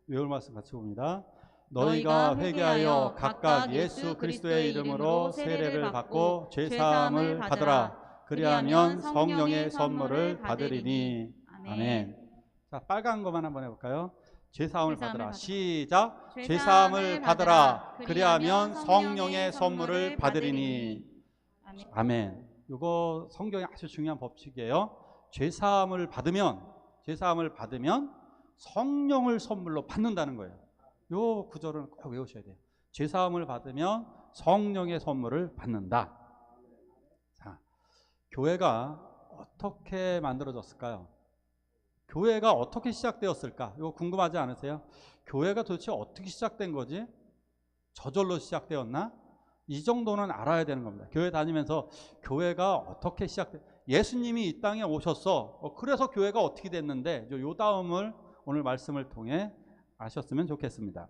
외울 말씀 같이 봅니다. 너희가 회개하여 각각 예수 그리스도의 이름으로 세례를 받고 죄사함을 받으라. 그리하면 성령의 선물을 받으리니. 아멘. 자, 빨간 것만 한번 해볼까요? 죄사함을 받으라. 시작. 죄사함을 받으라. 그리하면 성령의 선물을 받으리니. 아멘. 이거 성경의 아주 중요한 법칙이에요. 죄사함을 받으면 성령을 선물로 받는다는 거예요. 이 구절은 꼭 외우셔야 돼요. 죄사함을 받으면 성령의 선물을 받는다. 자, 교회가 어떻게 만들어졌을까요? 교회가 어떻게 시작되었을까? 이거 궁금하지 않으세요? 교회가 도대체 어떻게 시작된 거지? 저절로 시작되었나? 이 정도는 알아야 되는 겁니다. 교회 다니면서 교회가 어떻게 예수님이 이 땅에 오셨어. 그래서 교회가 어떻게 됐는데, 요 다음을 오늘 말씀을 통해 아셨으면 좋겠습니다.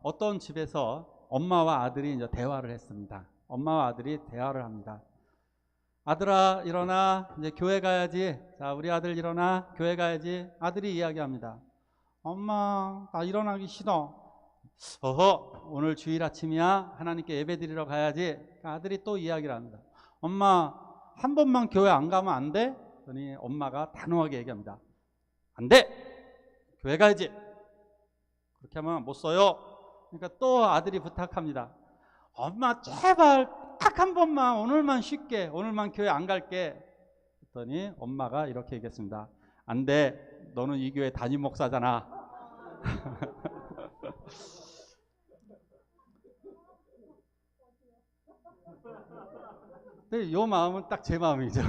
어떤 집에서 엄마와 아들이 이제 대화를 했습니다. 엄마와 아들이 대화를 합니다. 아들아 일어나, 이제 교회 가야지. 자, 우리 아들 일어나, 교회 가야지. 아들이 이야기합니다. 엄마, 나 일어나기 싫어. 어허, 오늘 주일 아침이야. 하나님께 예배 드리러 가야지. 아들이 또 이야기를 합니다. 엄마, 한 번만 교회 안 가면 안 돼? 그러니 엄마가 단호하게 얘기합니다. 안 돼! 교회 가야지. 그렇게 하면 못 써요. 그러니까 또 아들이 부탁합니다. 엄마, 제발 딱 한 번만, 오늘만 쉴게. 오늘만 교회 안 갈게. 그랬더니 엄마가 이렇게 얘기했습니다. 안 돼. 너는 이 교회 담임 목사잖아. 근데 이 마음은 딱 제 마음이죠.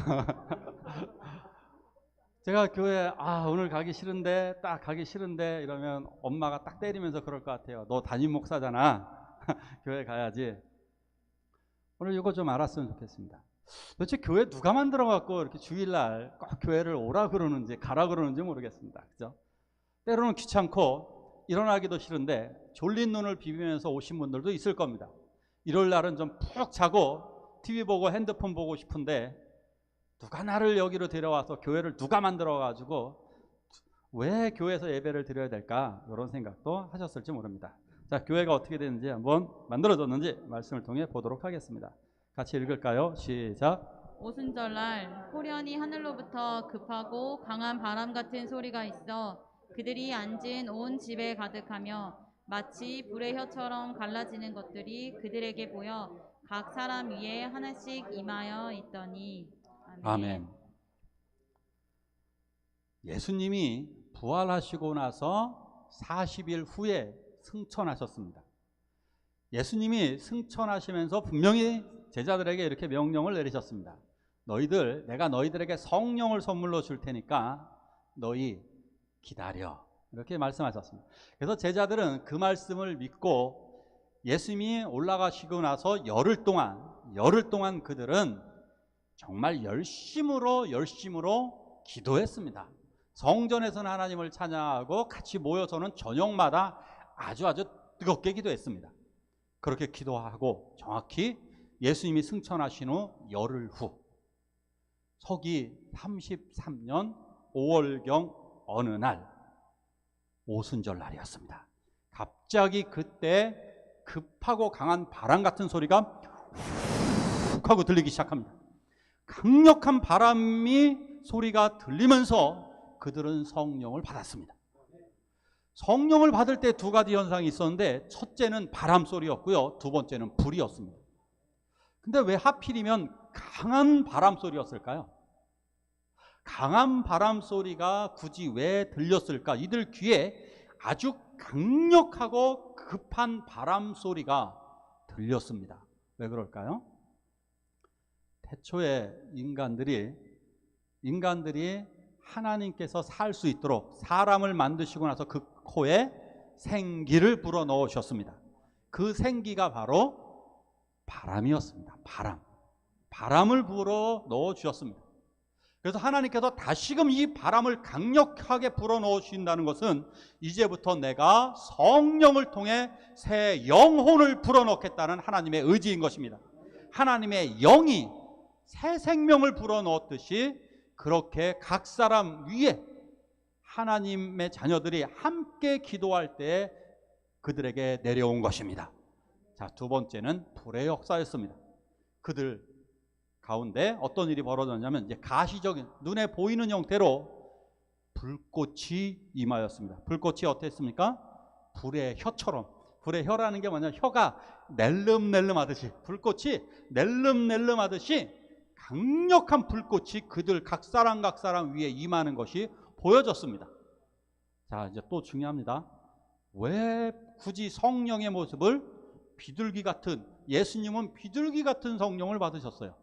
제가 교회 오늘 가기 싫은데, 딱 가기 싫은데 이러면 엄마가 딱 때리면서 그럴 것 같아요. 너 담임 목사잖아. 교회 가야지. 오늘 이거 좀 알았으면 좋겠습니다. 도대체 교회 누가 만들어 갖고 이렇게 주일날 꼭 교회를 오라 그러는지 가라 그러는지 모르겠습니다. 그죠? 때로는 귀찮고 일어나기도 싫은데 졸린 눈을 비비면서 오신 분들도 있을 겁니다. 일요일 날은 좀 푹 자고 TV 보고 핸드폰 보고 싶은데 누가 나를 여기로 데려와서 교회를 누가 만들어 가지고 왜 교회에서 예배를 드려야 될까? 이런 생각도 하셨을지 모릅니다. 자, 교회가 어떻게 되는지 한번 만들어졌는지 말씀을 통해 보도록 하겠습니다. 같이 읽을까요? 시작. 오순절날 호련히 하늘로부터 급하고 강한 바람 같은 소리가 있어 그들이 앉은 온 집에 가득하며 마치 불의 혀처럼 갈라지는 것들이 그들에게 보여 각 사람 위에 하나씩 임하여 있더니. 아멘. 예수님이 부활하시고 나서 40일 후에 승천하셨습니다. 예수님이 승천하시면서 분명히 제자들에게 이렇게 명령을 내리셨습니다. 내가 너희들에게 성령을 선물로 줄 테니까 너희 기다려. 이렇게 말씀하셨습니다. 그래서 제자들은 그 말씀을 믿고 예수님이 올라가시고 나서 열흘 동안 그들은 정말 열심으로 기도했습니다. 성전에서는 하나님을 찬양하고 같이 모여서는 저녁마다 아주 뜨겁게 기도했습니다. 그렇게 기도하고 정확히 예수님이 승천하신 후 열흘 후 서기 33년 5월경 어느 날 오순절 날이었습니다. 갑자기 그때 급하고 강한 바람 같은 소리가 훅 하고 들리기 시작합니다. 강력한 바람이 소리가 들리면서 그들은 성령을 받았습니다. 성령을 받을 때 두 가지 현상이 있었는데 첫째는 바람 소리였고요. 두 번째는 불이었습니다. 근데 왜 하필이면 강한 바람 소리였을까요? 강한 바람 소리가 굳이 왜 들렸을까? 이들 귀에 아주 강력하고 급한 바람 소리가 들렸습니다. 왜 그럴까요? 태초에 인간들이 하나님께서 살 수 있도록 사람을 만드시고 나서 그 코에 생기를 불어 넣으셨습니다. 그 생기가 바로 바람이었습니다. 바람을 불어 넣어 주셨습니다. 그래서 하나님께서 다시금 이 바람을 강력하게 불어 넣으신다는 것은 이제부터 내가 성령을 통해 새 영혼을 불어 넣겠다는 하나님의 의지인 것입니다. 하나님의 영이 새 생명을 불어 넣었듯이 그렇게 각 사람 위에 하나님의 자녀들이 함께 기도할 때 그들에게 내려온 것입니다. 자, 두 번째는 불의 역사였습니다. 그들 가운데 어떤 일이 벌어졌냐면 이제 가시적인 눈에 보이는 형태로 불꽃이 임하였습니다. 불꽃이 어땠습니까? 불의 혀처럼. 불의 혀라는 게 뭐냐? 혀가 낼름낼름 하듯이, 불꽃이 낼름낼름 하듯이 강력한 불꽃이 그들 각 사람 위에 임하는 것이 보여졌습니다. 자, 이제 또 중요합니다. 왜 굳이 성령의 모습을 비둘기 같은, 예수님은 비둘기 같은 성령을 받으셨어요.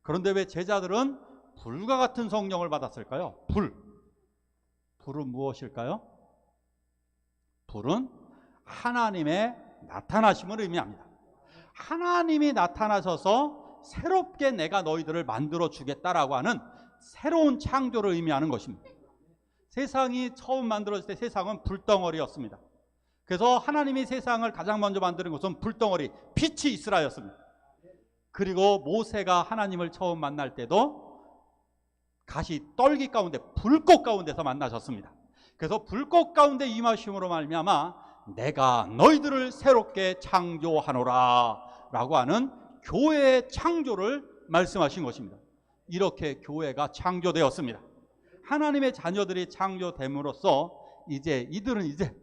그런데 왜 제자들은 불과 같은 성령을 받았을까요? 불은 무엇일까요? 불은 하나님의 나타나심을 의미합니다. 하나님이 나타나셔서 새롭게 내가 너희들을 만들어 주겠다라고 하는 새로운 창조를 의미하는 것입니다. 세상이 처음 만들어질 때 세상은 불덩어리였습니다. 그래서 하나님이 세상을 가장 먼저 만드는 것은 불덩어리, 빛이 있으라였습니다. 그리고 모세가 하나님을 처음 만날 때도 가시 떨기 가운데 불꽃 가운데서 만나셨습니다. 그래서 불꽃 가운데 임하심으로 말미암아 내가 너희들을 새롭게 창조하노라 라고 하는 교회의 창조를 말씀하신 것입니다. 이렇게 교회가 창조되었습니다. 하나님의 자녀들이 창조됨으로써 이들은 이제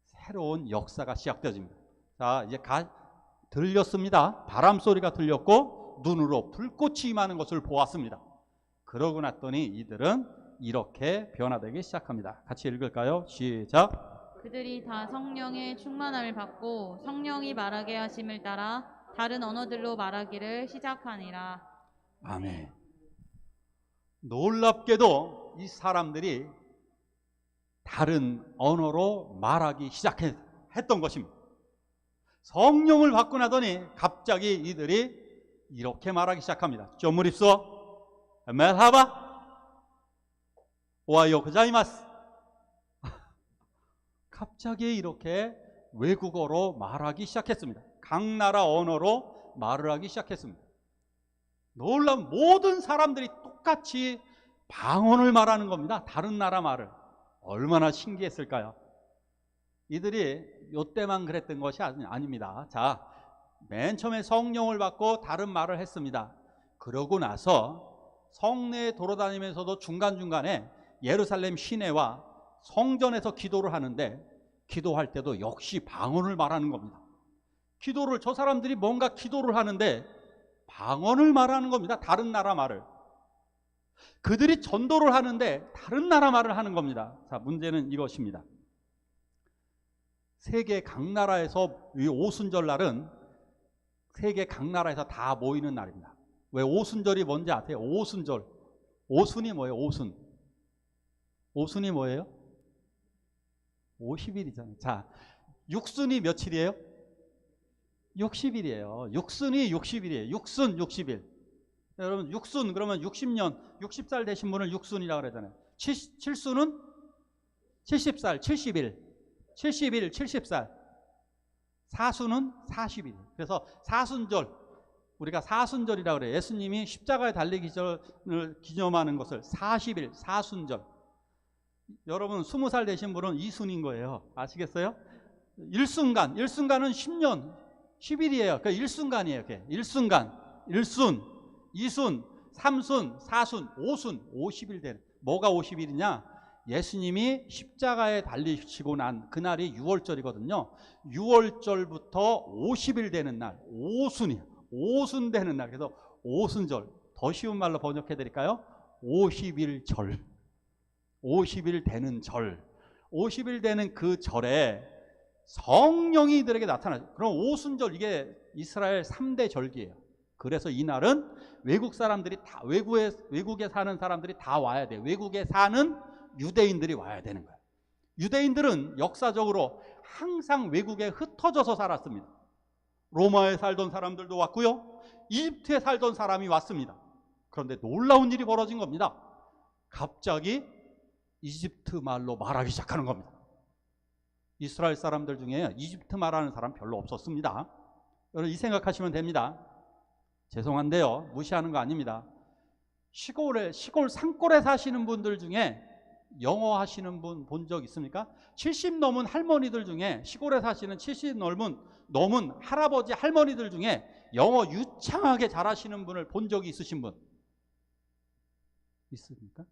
새로운 역사가 시작되어집니다. 자, 이제 들렸습니다. 바람 소리가 들렸고 눈으로 불꽃이 임하는 것을 보았습니다. 그러고 났더니 이들은 이렇게 변화되기 시작합니다. 같이 읽을까요? 시작. 그들이 다 성령의 충만함을 받고 성령이 말하게 하심을 따라 다른 언어들로 말하기를 시작하니라. 아멘. 놀랍게도 이 사람들이 다른 언어로 말하기 시작했던 것입니다. 성령을 받고 나더니 갑자기 이들이 이렇게 말하기 시작합니다. 쪼무립소 멜하바 오하요 고자이마스. 갑자기 이렇게 외국어로 말하기 시작했습니다. 각 나라 언어로 말을 하기 시작했습니다. 놀라운 모든 사람들이 똑같이 방언을 말하는 겁니다. 다른 나라 말을. 얼마나 신기했을까요? 이들이 이때만 그랬던 것이 아닙니다. 자, 맨 처음에 성령을 받고 다른 말을 했습니다. 그러고 나서 성내에 돌아다니면서도 중간중간에 예루살렘 시내와 성전에서 기도를 하는데 기도할 때도 역시 방언을 말하는 겁니다. 저 사람들이 뭔가 기도를 하는데 방언을 말하는 겁니다. 다른 나라 말을. 그들이 전도를 하는데 다른 나라 말을 하는 겁니다. 자, 문제는 이것입니다. 세계 각 나라에서 이 오순절 날은 세계 각 나라에서 다 모이는 날입니다. 왜 오순절이 뭔지 아세요? 오순절. 오순이 뭐예요? 오순이 뭐예요? 50일이잖아요. 자, 육순이 며칠이에요? 60일이에요. 육순이 60일이에요. 육순 60일. 여러분 육순 그러면 60년, 60살 되신 분을 육순이라고 그러잖아요. 7순은 70살, 70일, 70살. 사순은 40일. 그래서 사순절, 우리가 사순절이라고 그래요. 예수님이 십자가에 달리기 전을 기념하는 것을 40일, 사순절. 여러분 20살 되신 분은 이순인 거예요. 아시겠어요? 일순간은 10년, 10일이에요. 그러니까 일순간이에요. 일순간, 일순, 이순, 삼순, 사순, 오순, 50일 되는. 뭐가 50일이냐? 예수님이 십자가에 달리시고 난 그날이 6월절이거든요. 6월절부터 50일 되는 날, 오순이에요. 오순 되는 날. 그래서 오순절. 더 쉬운 말로 번역해 드릴까요? 50일절. 50일 되는 절. 50일 되는 그 절에 성령이 이들에게 나타나죠. 그럼 오순절, 이게 이스라엘 3대 절기예요. 그래서 이날은 외국 사람들이 다, 외국에 사는 사람들이 다 와야 돼요. 외국에 사는 유대인들이 와야 되는 거예요. 유대인들은 역사적으로 항상 외국에 흩어져서 살았습니다. 로마에 살던 사람들도 왔고요. 이집트에 살던 사람이 왔습니다. 그런데 놀라운 일이 벌어진 겁니다. 갑자기 이집트 말로 말하기 시작하는 겁니다. 이스라엘 사람들 중에 이집트 말하는 사람 별로 없었습니다. 여러분 이 생각하시면 됩니다. 죄송한데요, 무시하는 거 아닙니다. 시골 산골에 사시는 분들 중에 영어 하시는 분 본 적 있습니까? 70 넘은 할머니들 중에, 시골에 사시는 70 넘은 할아버지 할머니들 중에 영어 유창하게 잘하시는 분을 본 적이 있으신 분 있습니까?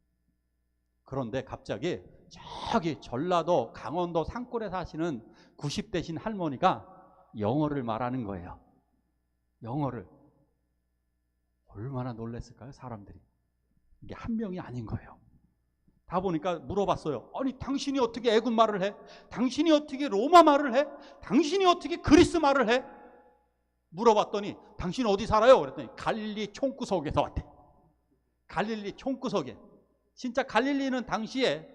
그런데 갑자기 저기 전라도 강원도 산골에 사시는 90대신 할머니가 영어를 말하는 거예요. 영어를. 얼마나 놀랐을까요, 사람들이. 이게 한 명이 아닌 거예요. 다 보니까 물어봤어요. 아니, 당신이 어떻게 애국 말을 해? 당신이 어떻게 로마 말을 해? 당신이 어떻게 그리스 말을 해? 물어봤더니 당신 어디 살아요? 그랬더니 갈릴리 총구석에서 왔대. 갈릴리 총구석에. 진짜 갈릴리는 당시에,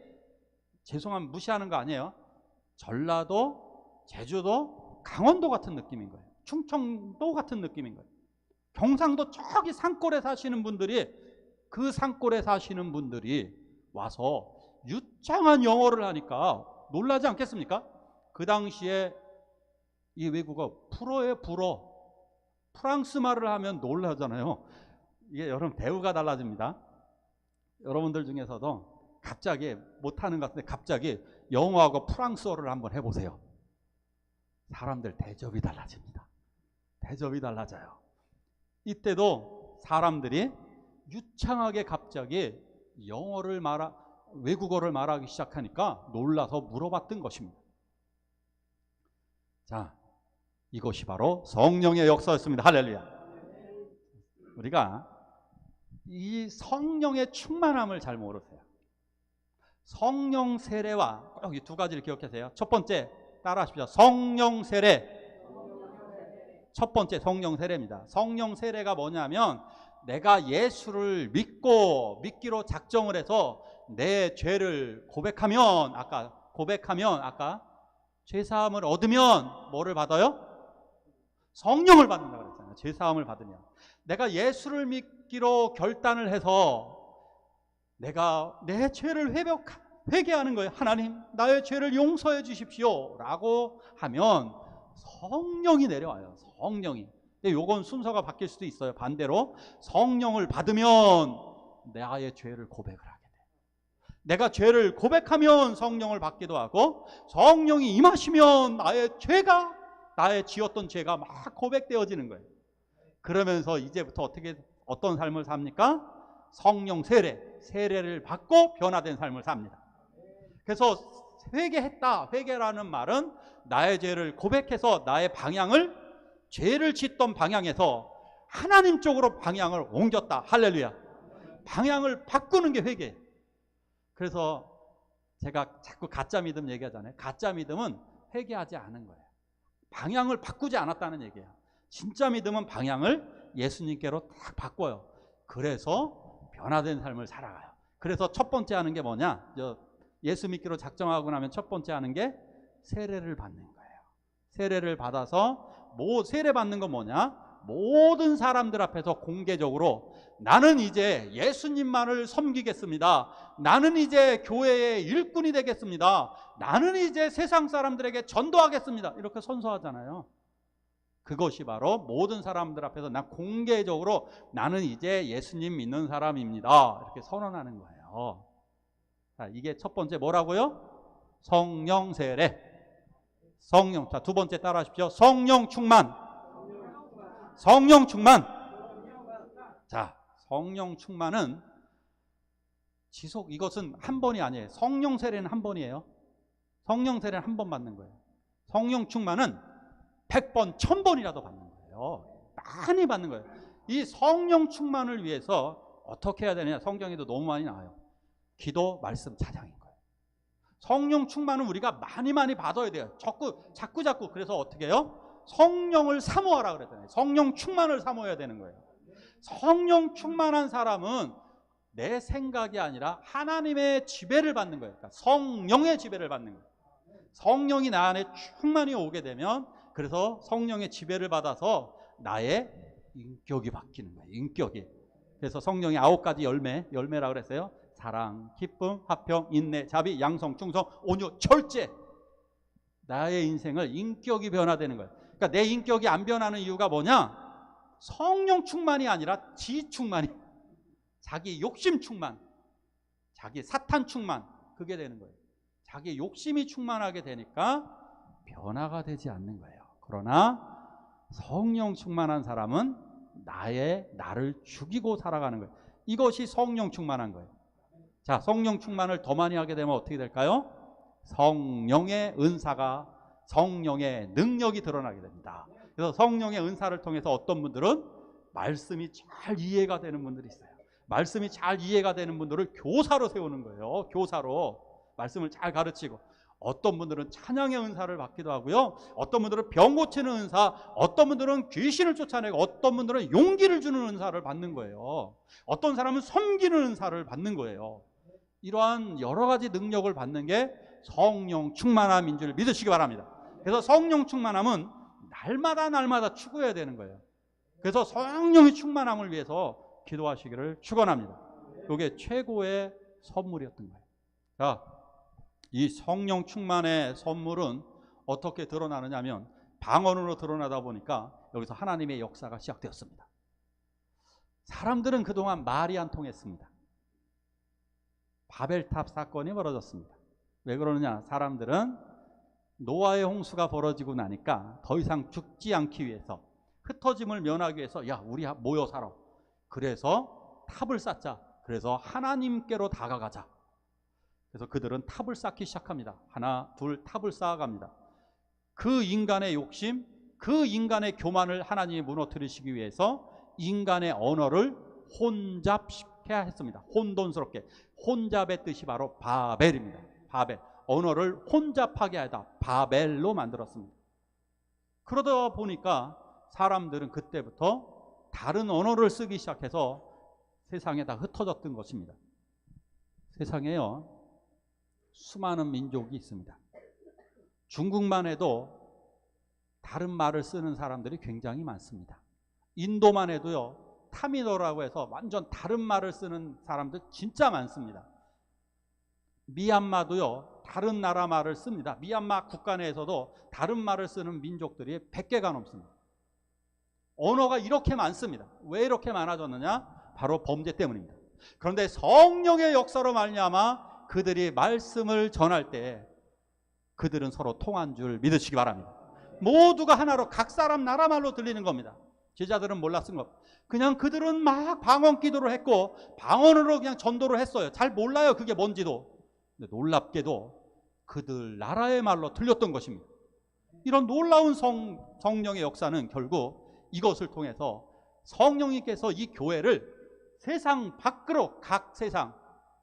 죄송하면 무시하는 거 아니에요, 전라도, 제주도, 강원도 같은 느낌인 거예요. 충청도 같은 느낌인 거예요. 경상도 저기 산골에 사시는 분들이, 그 산골에 사시는 분들이 와서 유창한 영어를 하니까 놀라지 않겠습니까? 그 당시에 이 외국어 불어예요, 불어. 프랑스 말을 하면 놀라잖아요. 이게 여러분 대우가 달라집니다. 여러분들 중에서도 갑자기 못하는 것 같은데 갑자기 영어하고 프랑스어를 한번 해보세요. 사람들 대접이 달라집니다. 대접이 달라져요. 이때도 사람들이 유창하게 갑자기 외국어를 말하기 시작하니까 놀라서 물어봤던 것입니다. 자, 이것이 바로 성령의 역사였습니다. 할렐루야. 우리가 이 성령의 충만함을 잘 모르세요. 성령 세례와 꼭 이 두 가지를 기억하세요. 첫 번째, 따라하십시오. 성령 세례. 첫 번째 성령 세례입니다. 성령 세례가 뭐냐면, 내가 예수를 믿기로 작정을 해서 내 죄를 고백하면 아까 죄사함을 얻으면 뭐를 받아요? 성령을 받는다고 그랬잖아요. 죄사함을 받으면. 내가 예수를 믿기로 결단을 해서 내가 내 죄를 회개하는 거예요. 하나님, 나의 죄를 용서해 주십시오 라고 하면 성령이 내려와요. 성령이. 근데 요건 순서가 바뀔 수도 있어요. 반대로 성령을 받으면 나의 죄를 고백을 하게 돼요. 내가 죄를 고백하면 성령을 받기도 하고, 성령이 임하시면 나의 지었던 죄가 막 고백되어지는 거예요. 그러면서 이제부터 어떤 삶을 삽니까? 성령 세례를 받고 변화된 삶을 삽니다. 그래서 회개라는 말은 나의 죄를 고백해서 나의 방향을, 죄를 짓던 방향에서 하나님 쪽으로 방향을 옮겼다. 할렐루야. 방향을 바꾸는 게 회개예요. 그래서 제가 자꾸 가짜 믿음 얘기하잖아요. 가짜 믿음은 회개하지 않은 거예요. 방향을 바꾸지 않았다는 얘기예요. 진짜 믿음은 방향을 예수님께로 딱 바꿔요. 그래서 변화된 삶을 살아가요. 그래서 첫 번째 하는 게 뭐냐? 예수 믿기로 작정하고 나면 첫 번째 하는 게 세례를 받는 거예요. 세례를 받아서, 세례 받는 건 뭐냐? 모든 사람들 앞에서 공개적으로 나는 이제 예수님만을 섬기겠습니다. 나는 이제 교회의 일꾼이 되겠습니다. 나는 이제 세상 사람들에게 전도하겠습니다. 이렇게 선서하잖아요. 그것이 바로 모든 사람들 앞에서 공개적으로 나는 이제 예수님 믿는 사람입니다. 이렇게 선언하는 거예요. 자, 이게 첫 번째 뭐라고요? 성령 세례. 자, 두 번째 따라하십시오. 성령 충만. 성령 충만. 자, 성령 충만은 이것은 한 번이 아니에요. 성령 세례는 한 번이에요. 성령 세례는 한 번 받는 거예요. 성령 충만은 100번, 1000번이라도 받는 거예요. 많이 받는 거예요. 이 성령 충만을 위해서 어떻게 해야 되느냐? 성경에도 너무 많이 나와요. 기도, 말씀, 찬양인 거예요. 성령 충만은 우리가 많이 받아야 돼요. 자꾸. 그래서 어떻게 해요? 성령을 사모하라 그랬잖아요. 성령 충만을 사모해야 되는 거예요. 성령 충만한 사람은 내 생각이 아니라 하나님의 지배를 받는 거예요. 그러니까 성령의 지배를 받는 거예요. 성령이 나 안에 충만히 오게 되면, 그래서 성령의 지배를 받아서 나의 인격이 바뀌는 거예요. 인격이. 그래서 성령의 9가지 열매라고 그랬어요. 사랑, 기쁨, 화평, 인내, 자비, 양성, 충성, 온유, 절제. 나의 인생을 인격이 변화되는 거예요. 그러니까 내 인격이 안 변하는 이유가 뭐냐? 성령 충만이 아니라 지 충만이, 자기 욕심 충만, 자기 사탄 충만, 그게 되는 거예요. 자기 욕심이 충만하게 되니까 변화가 되지 않는 거예요. 그러나 성령 충만한 사람은 나를 죽이고 살아가는 거예요. 이것이 성령 충만한 거예요. 자, 성령 충만을 더 많이 하게 되면 어떻게 될까요? 성령의 은사가, 성령의 능력이 드러나게 됩니다. 그래서 성령의 은사를 통해서 어떤 분들은 말씀이 잘 이해가 되는 분들이 있어요. 말씀이 잘 이해가 되는 분들을 교사로 세우는 거예요. 교사로 말씀을 잘 가르치고, 어떤 분들은 찬양의 은사를 받기도 하고요, 어떤 분들은 병 고치는 은사, 어떤 분들은 귀신을 쫓아내고, 어떤 분들은 용기를 주는 은사를 받는 거예요. 어떤 사람은 섬기는 은사를 받는 거예요. 이러한 여러 가지 능력을 받는 게 성령 충만함인 줄 믿으시기 바랍니다. 그래서 성령 충만함은 날마다 추구해야 되는 거예요. 그래서 성령의 충만함을 위해서 기도하시기를 축원합니다. 이게 최고의 선물이었던 거예요. 자, 이 성령 충만의 선물은 어떻게 드러나느냐 하면 방언으로 드러나다 보니까 여기서 하나님의 역사가 시작되었습니다. 사람들은 그동안 말이 안 통했습니다. 바벨탑 사건이 벌어졌습니다. 왜 그러느냐? 사람들은 노아의 홍수가 벌어지고 나니까 더 이상 죽지 않기 위해서, 흩어짐을 면하기 위해서, 야, 우리 모여 살아. 그래서 탑을 쌓자. 그래서 하나님께로 다가가자. 그래서 그들은 탑을 쌓기 시작합니다. 하나, 둘, 탑을 쌓아갑니다. 그 인간의 욕심, 그 인간의 교만을 하나님이 무너뜨리시기 위해서 인간의 언어를 혼잡시켜야 했습니다. 혼돈스럽게. 혼잡의 뜻이 바로 바벨입니다. 바벨. 언어를 혼잡하게 하다 바벨로 만들었습니다. 그러다 보니까 사람들은 그때부터 다른 언어를 쓰기 시작해서 세상에 다 흩어졌던 것입니다. 세상에요, 수많은 민족이 있습니다. 중국만 해도 다른 말을 쓰는 사람들이 굉장히 많습니다. 인도만 해도요, 타미노라고 해서 완전 다른 말을 쓰는 사람들 진짜 많습니다. 미얀마도요, 다른 나라 말을 씁니다. 미얀마 국가 내에서도 다른 말을 쓰는 민족들이 100개가 넘습니다. 언어가 이렇게 많습니다. 왜 이렇게 많아졌느냐? 바로 범죄 때문입니다. 그런데 성령의 역사로 말미암아 그들이 말씀을 전할 때 그들은 서로 통한 줄 믿으시기 바랍니다. 모두가 하나로 각 사람 나라 말로 들리는 겁니다. 제자들은 몰랐은 것. 그냥 그들은 막 방언 기도를 했고 방언으로 그냥 전도를 했어요. 잘 몰라요, 그게 뭔지도. 근데 놀랍게도 그들 나라의 말로 들렸던 것입니다. 이런 놀라운 성령의 역사는 결국 이것을 통해서 성령님께서 이 교회를 세상 밖으로, 각 세상,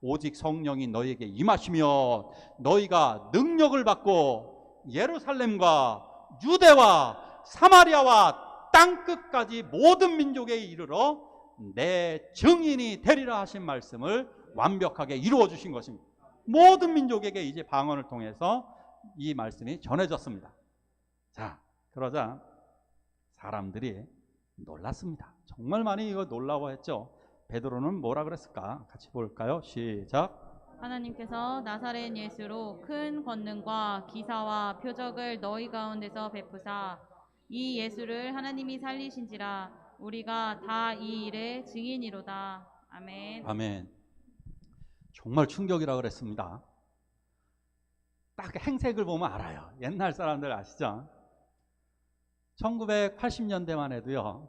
오직 성령이 너희에게 임하시면 너희가 능력을 받고 예루살렘과 유대와 사마리아와 땅끝까지 모든 민족에 이르러 내 증인이 되리라 하신 말씀을 완벽하게 이루어 주신 것입니다. 모든 민족에게 이제 방언을 통해서 이 말씀이 전해졌습니다. 자, 그러자 사람들이 놀랐습니다. 정말 많이 이거 놀라워했죠. 베드로는 뭐라 그랬을까? 같이 볼까요? 시작. 하나님께서 나사렛 예수로 큰 권능과 기사와 표적을 너희 가운데서 베푸사 이 예수를 하나님이 살리신지라 우리가 다 이 일의 증인이로다. 아멘. 아멘. 정말 충격이라 그랬습니다. 딱 행색을 보면 알아요. 옛날 사람들 아시죠? 1980년대만 해도요,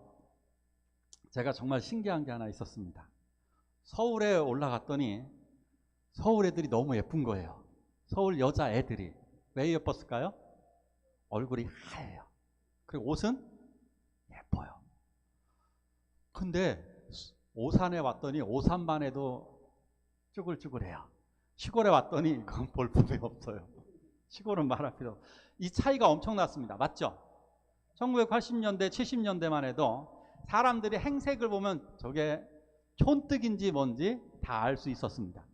제가 정말 신기한 게 하나 있었습니다. 서울에 올라갔더니 서울 애들이 너무 예쁜 거예요. 서울 여자 애들이. 왜 예뻤을까요? 얼굴이 하얘요. 그리고 옷은 예뻐요. 근데 오산에 왔더니 오산만 해도 쭈글쭈글해요. 시골에 왔더니 그건 볼품이 없어요. 시골은 말할 필요 없어요. 이 차이가 엄청났습니다. 맞죠? 1980년대, 70년대만 해도 사람들이 행색을 보면 저게 촌뜨기인지 뭔지 다 알 수 있었습니다.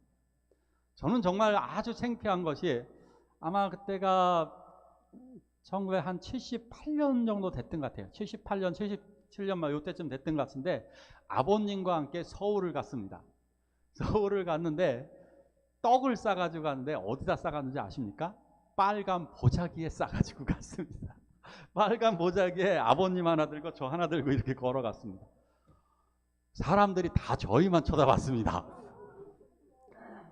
저는 정말 아주 창피한 것이 아마 그때가 1978년 정도 됐던 것 같아요. 78년, 77년 이때쯤 됐던 것 같은데 아버님과 함께 서울을 갔습니다. 서울을 갔는데 떡을 싸가지고 갔는데 어디다 싸갔는지 아십니까? 빨간 보자기에 싸가지고 갔습니다. 빨간 보자기에 아버님 하나 들고 저 하나 들고 이렇게 걸어갔습니다. 사람들이 다 저희만 쳐다봤습니다.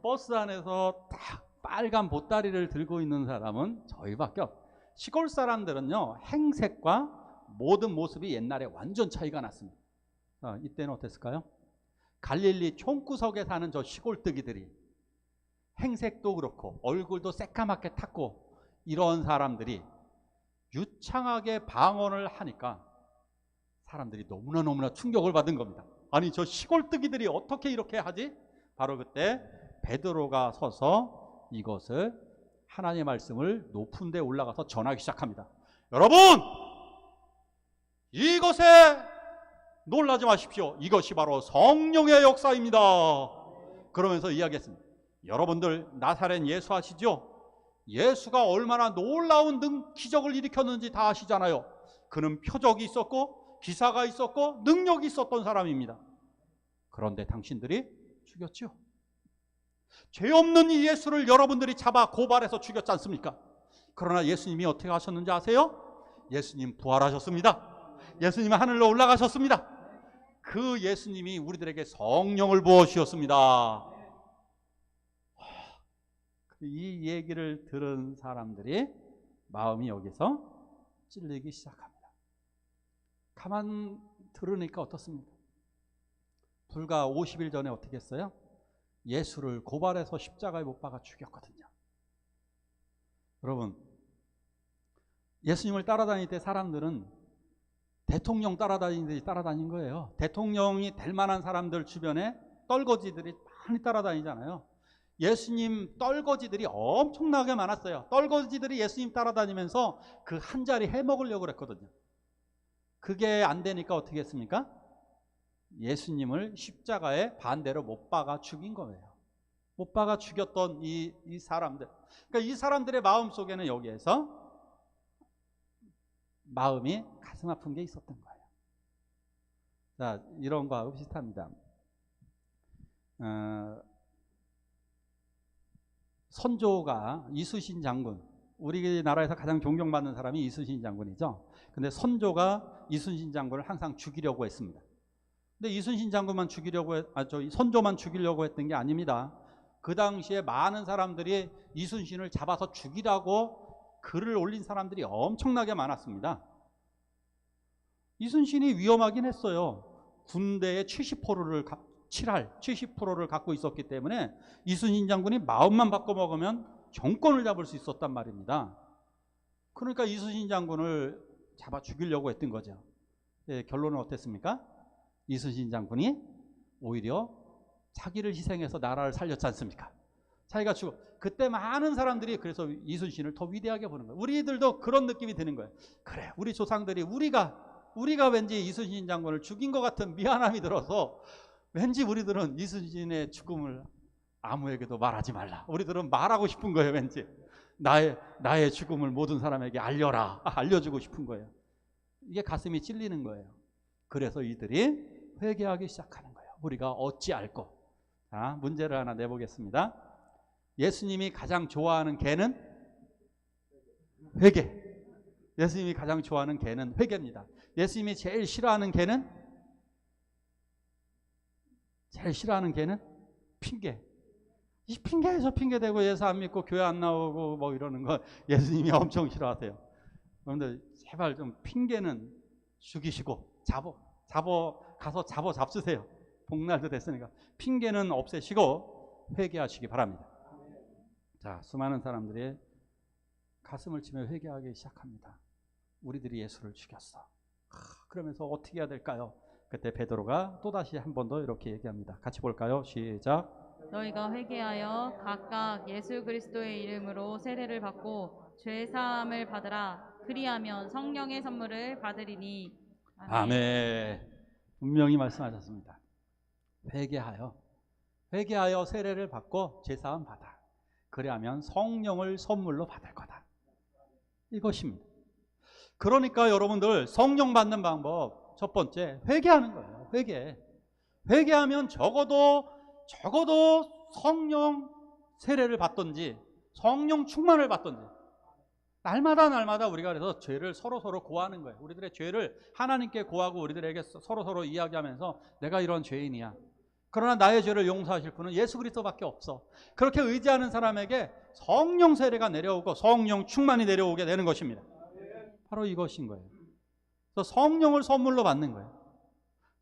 버스 안에서 딱 빨간 보따리를 들고 있는 사람은 저희밖에 없어요. 시골 사람들은요, 행색과 모든 모습이 옛날에 완전 차이가 났습니다. 이때는 어땠을까요? 갈릴리 총구석에 사는 저 시골뜨기들이 행색도 그렇고 얼굴도 새까맣게 탔고 이런 사람들이 유창하게 방언을 하니까 사람들이 너무나 충격을 받은 겁니다. 아니, 저 시골뜨기들이 어떻게 이렇게 하지? 바로 그때 베드로가 서서 이것을, 하나님의 말씀을 높은 데 올라가서 전하기 시작합니다. 여러분, 이것에 놀라지 마십시오. 이것이 바로 성령의 역사입니다. 그러면서 이야기했습니다. 여러분들 나사렛 예수 아시죠? 예수가 얼마나 놀라운 기적을 일으켰는지 다 아시잖아요. 그는 표적이 있었고 기사가 있었고 능력이 있었던 사람입니다. 그런데 당신들이 죽였죠. 죄 없는 이 예수를 여러분들이 잡아 고발해서 죽였지 않습니까? 그러나 예수님이 어떻게 하셨는지 아세요? 예수님 부활하셨습니다. 예수님은 하늘로 올라가셨습니다. 그 예수님이 우리들에게 성령을 부어주셨습니다. 이 얘기를 들은 사람들이 마음이 여기서 찔리기 시작합니다. 가만 들으니까 어떻습니까? 불과 50일 전에 어떻게 했어요? 예수를 고발해서 십자가에 못 박아 죽였거든요. 여러분, 예수님을 따라다닐 때 사람들은 대통령 따라다니듯이 따라다닌 거예요. 대통령이 될 만한 사람들 주변에 떨거지들이 많이 따라다니잖아요. 예수님 떨거지들이 엄청나게 많았어요. 떨거지들이 예수님 따라다니면서 그 한 자리 해먹으려고 그랬거든요. 그게 안 되니까 어떻게 했습니까? 예수님을 십자가에 반대로 못 박아 죽인 거예요. 못 박아 죽였던 이 사람들. 그러니까 이 사람들의 마음 속에는 여기에서 마음이 가슴 아픈 게 있었던 거예요. 자, 이런 거하고 비슷합니다. 선조가 이순신 장군, 우리나라에서 가장 존경받는 사람이 이순신 장군이죠. 근데 선조가 이순신 장군을 항상 죽이려고 했습니다. 근데 이순신 장군만 선조만 죽이려고 했던 게 아닙니다. 그 당시에 많은 사람들이 이순신을 잡아서 죽이라고 글을 올린 사람들이 엄청나게 많았습니다. 이순신이 위험하긴 했어요. 군대의 70%를 갖고 있었기 때문에 이순신 장군이 마음만 바꿔먹으면 정권을 잡을 수 있었단 말입니다. 그러니까 이순신 장군을 잡아 죽이려고 했던 거죠. 결론은 어땠습니까? 이순신 장군이 오히려 자기를 희생해서 나라를 살렸지 않습니까? 자기가 죽어. 그때 많은 사람들이 그래서 이순신을 더 위대하게 보는 거예요. 우리들도 그런 느낌이 드는 거예요. 그래, 우리 조상들이 우리가 왠지 이순신 장군을 죽인 것 같은 미안함이 들어서 왠지 우리들은 이순신의 죽음을 아무에게도 말하지 말라. 우리들은 말하고 싶은 거예요. 왠지 나의 죽음을 모든 사람에게 알려주고 싶은 거예요. 이게 가슴이 찔리는 거예요. 그래서 이들이 회개하기 시작하는 거예요. 우리가 어찌 알고. 자, 문제를 하나 내보겠습니다. 예수님이 가장 좋아하는 개는 회개. 예수님이 가장 좋아하는 개는 회개입니다. 예수님이 제일 싫어하는 개는 핑계. 이 핑계에서 핑계대고 예수 안 믿고 교회 안 나오고 뭐 이러는 거 예수님이 엄청 싫어하세요. 그런데 제발 좀 핑계는 죽이시고 가서 잡수세요. 복날도 됐으니까 핑계는 없애시고 회개하시기 바랍니다. 자, 수많은 사람들이 가슴을 치며 회개하기 시작합니다. 우리들이 예수를 죽였어. 그러면서 어떻게 해야 될까요? 그때 베드로가 또다시 한 번 더 이렇게 얘기합니다. 같이 볼까요? 시작. 너희가 회개하여 각각 예수 그리스도의 이름으로 세례를 받고 죄 사함을 받으라. 그리하면 성령의 선물을 받으리니. 아멘. 분명히 말씀하셨습니다. 회개하여 세례를 받고 죄 사함 받아. 그리하면 성령을 선물로 받을 거다. 이것입니다. 그러니까 여러분들 성령 받는 방법 첫 번째 회개하는 거예요. 회개하면 적어도 성령 세례를 받든지 성령 충만을 받든지 날마다 우리가 그래서 죄를 서로 고하는 거예요. 우리들의 죄를 하나님께 고하고 우리들에게 서로 이야기하면서 내가 이런 죄인이야. 그러나 나의 죄를 용서하실 분은 예수 그리스도밖에 없어. 그렇게 의지하는 사람에게 성령 세례가 내려오고 성령 충만이 내려오게 되는 것입니다. 바로 이것인 거예요. 그래서 성령을 선물로 받는 거예요.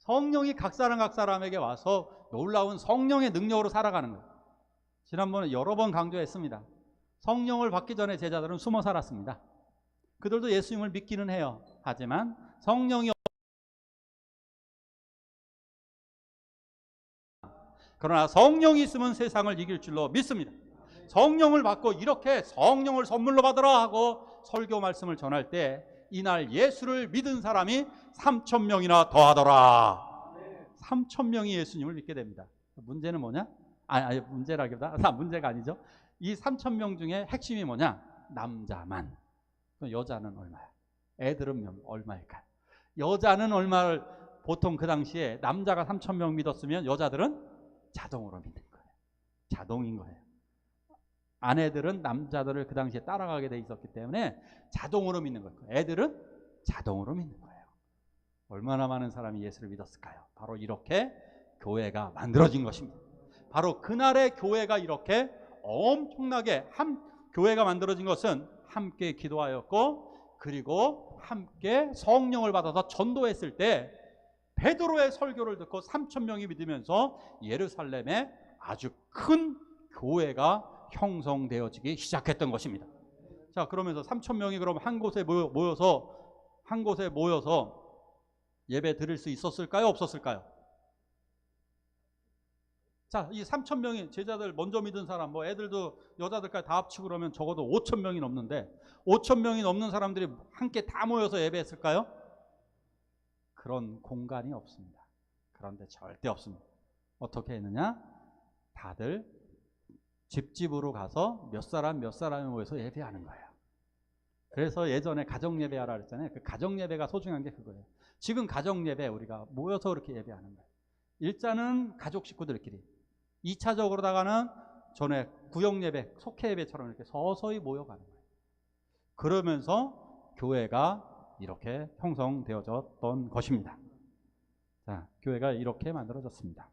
성령이 각 사람에게 와서 놀라운 성령의 능력으로 살아가는 거예요. 지난번에 여러 번 강조했습니다. 성령을 받기 전에 제자들은 숨어 살았습니다. 그들도 예수님을 믿기는 해요. 하지만 성령이 그러나 성령이 있으면 세상을 이길 줄로 믿습니다. 성령을 받고 이렇게 성령을 선물로 받으라 하고 설교 말씀을 전할 때 이날 예수를 믿은 사람이 3,000명이나 더하더라. 3,000명이 예수님을 믿게 됩니다. 문제는 뭐냐? 아니 문제라기보다 문제가 아니죠. 이 3,000명 중에 핵심이 뭐냐? 남자만. 여자는 얼마야? 애들은 얼마일까요? 여자는 얼마를 보통 그 당시에 남자가 3,000명 믿었으면 여자들은 자동으로 믿는 거예요. 자동인 거예요. 아내들은 남자들을 그 당시에 따라가게 돼 있었기 때문에 자동으로 믿는 거예요. 애들은 자동으로 믿는 거예요. 얼마나 많은 사람이 예수를 믿었을까요? 바로 이렇게 교회가 만들어진 것입니다. 바로 그날의 교회가 이렇게 엄청나게 교회가 만들어진 것은 함께 기도하였고 그리고 함께 성령을 받아서 전도했을 때 베드로의 설교를 듣고 3,000명이 믿으면서 예루살렘에 아주 큰 교회가 형성되어지기 시작했던 것입니다. 자, 그러면서 3,000명이 그럼 한 곳에 모여서 예배 드릴 수 있었을까요? 없었을까요? 자, 이 3,000명이 제자들 먼저 믿은 사람, 애들도 여자들까지 다 합치고 그러면 적어도 5,000명이 넘는데 5,000명이 넘는 사람들이 함께 다 모여서 예배했을까요? 그런 공간이 없습니다. 그런데 절대 없습니다. 어떻게 했느냐? 다들 집집으로 가서 몇 사람이 모여서 예배하는 거예요. 그래서 예전에 가정예배하라 그랬잖아요. 그 가정예배가 소중한 게 그거예요. 지금 가정예배 우리가 모여서 그렇게 예배하는 거예요. 일자는 가족 식구들끼리, 2차적으로다가는 전에 구역예배, 속회예배처럼 이렇게 서서히 모여가는 거예요. 그러면서 교회가 이렇게 형성되어졌던 것입니다. 자, 교회가 이렇게 만들어졌습니다.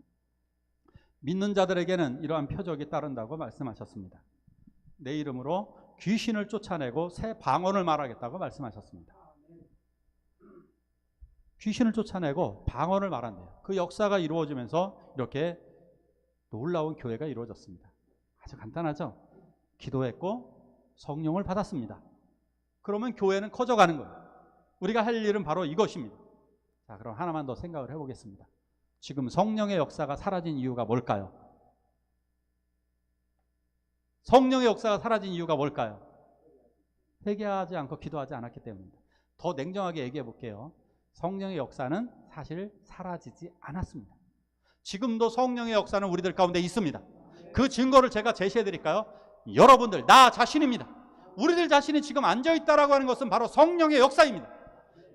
믿는 자들에게는 이러한 표적이 따른다고 말씀하셨습니다. 내 이름으로 귀신을 쫓아내고 새 방언을 말하겠다고 말씀하셨습니다. 귀신을 쫓아내고 방언을 말한대요. 그 역사가 이루어지면서 이렇게 놀라운 교회가 이루어졌습니다. 아주 간단하죠? 기도했고 성령을 받았습니다. 그러면 교회는 커져가는 거예요. 우리가 할 일은 바로 이것입니다. 자, 그럼 하나만 더 생각을 해보겠습니다. 지금 성령의 역사가 사라진 이유가 뭘까요? 성령의 역사가 사라진 이유가 뭘까요? 회개하지 않고 기도하지 않았기 때문입니다. 더 냉정하게 얘기해 볼게요. 성령의 역사는 사실 사라지지 않았습니다. 지금도 성령의 역사는 우리들 가운데 있습니다. 그 증거를 제가 제시해 드릴까요? 여러분들, 나 자신입니다. 우리들 자신이 지금 앉아있다라고 하는 것은 바로 성령의 역사입니다.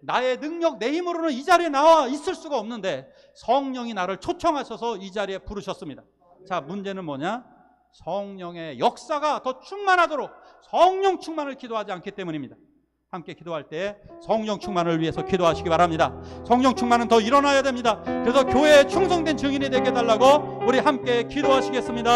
나의 능력, 내 힘으로는 이 자리에 나와 있을 수가 없는데 성령이 나를 초청하셔서 이 자리에 부르셨습니다. 자, 문제는 뭐냐? 성령의 역사가 더 충만하도록 성령 충만을 기도하지 않기 때문입니다. 함께 기도할 때 성령 충만을 위해서 기도하시기 바랍니다. 성령 충만은 더 일어나야 됩니다. 그래서 교회에 충성된 증인이 되게 해달라고 우리 함께 기도하시겠습니다.